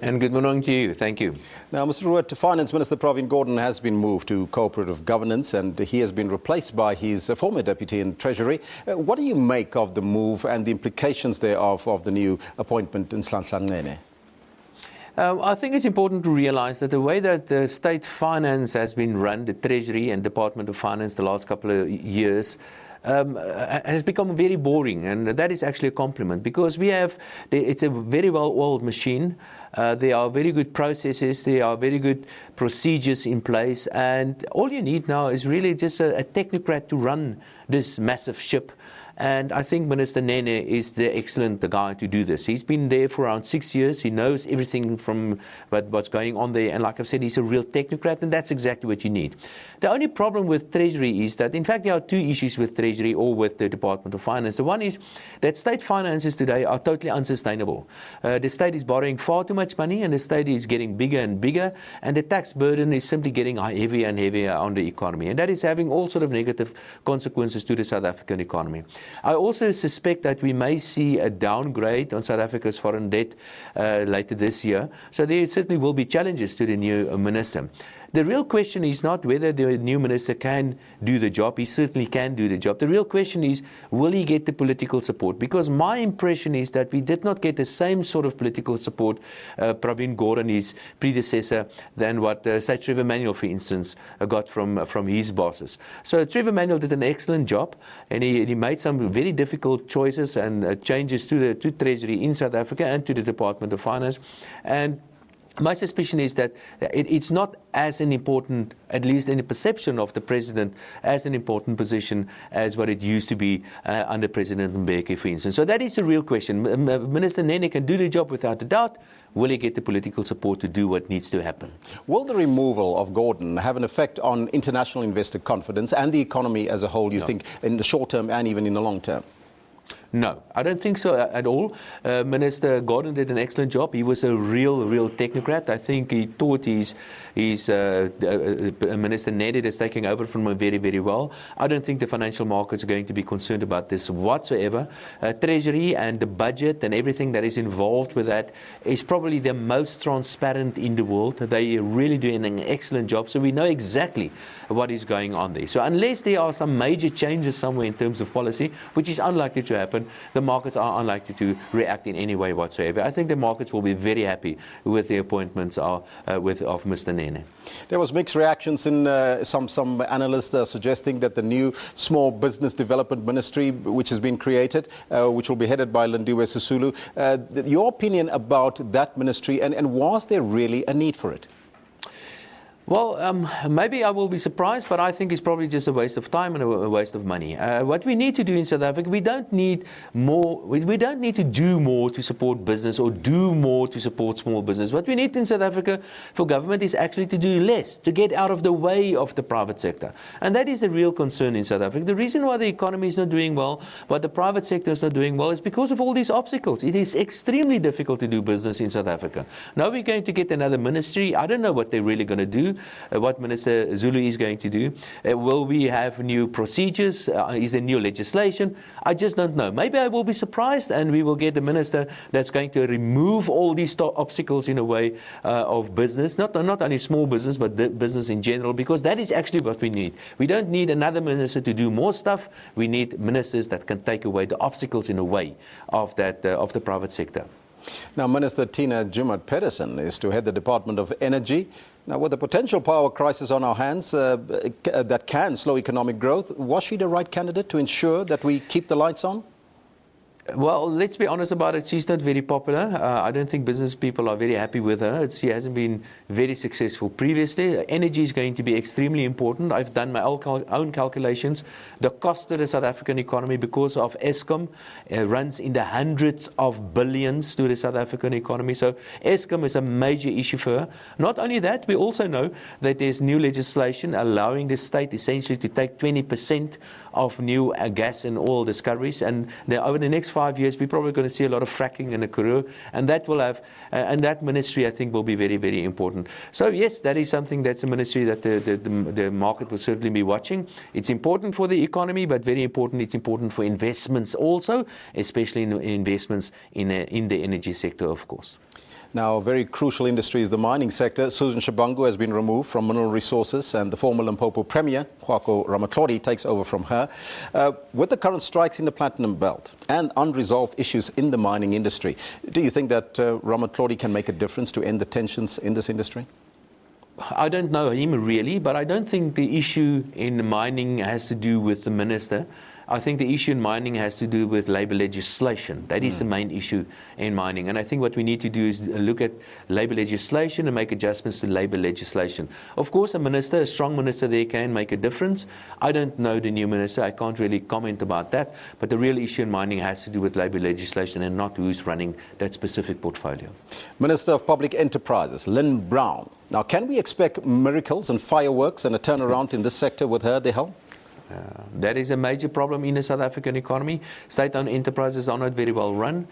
And good morning to you. Thank you. Now, Mr. Roodt, Finance Minister Pravin Gordhan has been moved to cooperative governance and he has been replaced by his former deputy in Treasury. What do you make of the move and the implications thereof of the new appointment in Nhlanhla? I think it's important to realize that the way that state finance has been run, the Treasury and Department of Finance the last couple of years, has become very boring, and that is actually a compliment because it's a very well-oiled machine. There are very good processes, there are very good procedures in place, and all you need now is really just a technocrat to run this massive ship. And I think Minister Nene is the excellent guy to do this. He's been there for around 6 years. He knows everything from what's going on there. And like I've said, he's a real technocrat, and that's exactly what you need. The only problem with Treasury is that, in fact, there are two issues with Treasury or with the Department of Finance. The one is that state finances today are totally unsustainable. The state is borrowing far too much money, and the state is getting bigger and bigger, and the tax burden is simply getting heavier and heavier on the economy. And that is having all sort of negative consequences to the South African economy. I also suspect that we may see a downgrade on South Africa's foreign debt later this year. So there certainly will be challenges to the new minister. The real question is not whether the new minister can do the job. He certainly can do the job. The real question is, will he get the political support? Because my impression is that we did not get the same sort of political support, Pravin Gordhan, his predecessor, than what, say, Trevor Manuel, for instance, got from his bosses. So Trevor Manuel did an excellent job, and he made some very difficult choices and changes to Treasury in South Africa and to the Department of Finance. And my suspicion is that it's not as an important, at least in the perception of the president, as an important position as what it used to be under President Mbeki, for instance. So that is the real question. Minister Nene can do the job without a doubt. Will he get the political support to do what needs to happen? Will the removal of Gordhan have an effect on international investor confidence and the economy as a whole, you think, in the short term and even in the long term? No, I don't think so at all. Minister Gordhan did an excellent job. He was a real technocrat. I think he taught his Minister Nene is taking over from him very well. I don't think the financial markets are going to be concerned about this whatsoever. Treasury and the budget and everything that is involved with that is probably the most transparent in the world. They are really doing an excellent job. So we know exactly what is going on there. So unless there are some major changes somewhere in terms of policy, which is unlikely to happen, the markets are unlikely to react in any way whatsoever. I think the markets will be very happy with the appointments of Mr. Nene. There was mixed reactions in some analysts suggesting that the new Small Business Development Ministry, which has been created, which will be headed by Lindiwe Sisulu, your opinion about that ministry, and was there really a need for it? Well, maybe I will be surprised, but I think it's probably just a waste of time and a waste of money. What we need to do in South Africa, we don't need more. We don't need to do more to support business or do more to support small business. What we need in South Africa for government is actually to do less, to get out of the way of the private sector. And that is the real concern in South Africa. The reason why the economy is not doing well, why the private sector is not doing well, is because of all these obstacles. It is extremely difficult to do business in South Africa. Now we're going to get another ministry. I don't know what they're really going to do. What Minister Zulu is going to do. Will we have new procedures? Is there new legislation? I just don't know. Maybe I will be surprised and we will get a minister that's going to remove all these obstacles in a way of business, not only small business, but the business in general, because that is actually what we need. We don't need another minister to do more stuff. We need ministers that can take away the obstacles in a way of the private sector. Now, Minister Tina Joemat-Pettersson is to head the Department of Energy. Now, with the potential power crisis on our hands that can slow economic growth, was she the right candidate to ensure that we keep the lights on? Well, let's be honest about it. She's not very popular. I don't think business people are very happy with her. She hasn't been very successful previously. Energy is going to be extremely important. I've done my own calculations. The cost to the South African economy because of Eskom runs in the hundreds of billions to the South African economy. So Eskom is a major issue for her. Not only that, we also know that there's new legislation allowing the state essentially to take 20% of new gas and oil discoveries. And over the next 5 years, we're probably going to see a lot of fracking in the Karoo, and that will have, and that ministry, I think, will be very important. So yes, that is something that's a ministry that the market will certainly be watching. It's important for the economy, but very important, it's important for investments also, especially in investments in the energy sector, of course. Now, a very crucial industry is the mining sector. Susan Shabangu has been removed from Mineral Resources, and the former Limpopo Premier, Jacob Zuma, takes over from her. With the current strikes in the Platinum Belt and unresolved issues in the mining industry, do you think that Zuma can make a difference to end the tensions in this industry? I don't know him really, but I don't think the issue in mining has to do with the minister. I think the issue in mining has to do with labour legislation. That is the main issue in mining. And I think what we need to do is look at labour legislation and make adjustments to labour legislation. Of course, a strong minister there can make a difference. I don't know the new minister. I can't really comment about that. But the real issue in mining has to do with labour legislation and not who's running that specific portfolio. Minister of Public Enterprises, Lynn Brown. Now, can we expect miracles and fireworks and a turnaround in this sector with her at the helm? That is a major problem in the South African economy. State-owned enterprises are not very well run.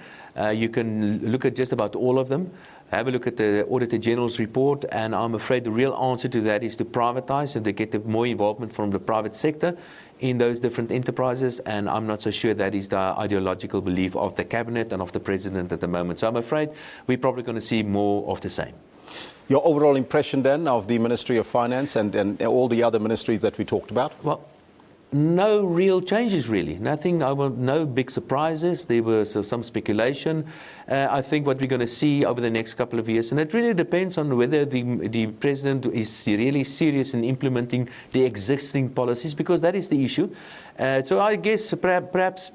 You can look at just about all of them. Have a look at the Auditor General's report, and I'm afraid the real answer to that is to privatize and to get more involvement from the private sector in those different enterprises, and I'm not so sure that is the ideological belief of the Cabinet and of the President at the moment. So I'm afraid we're probably going to see more of the same. Your overall impression then of the Ministry of Finance and all the other ministries that we talked about? Well, no real changes really. No big surprises. There was some speculation. I think what we're going to see over the next couple of years, and it really depends on whether the President is really serious in implementing the existing policies, because that is the issue. So I guess perhaps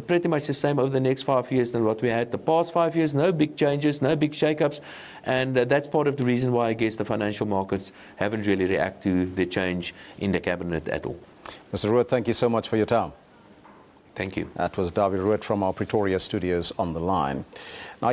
pretty much the same over the next 5 years than what we had the past 5 years. No big changes, no big shake-ups, and that's part of the reason why I guess the financial markets haven't really reacted to the change in the Cabinet at all. Mr. Roodt, thank you so much for your time. Thank you. That was Dawie Roodt from our Pretoria studios on the line. Now,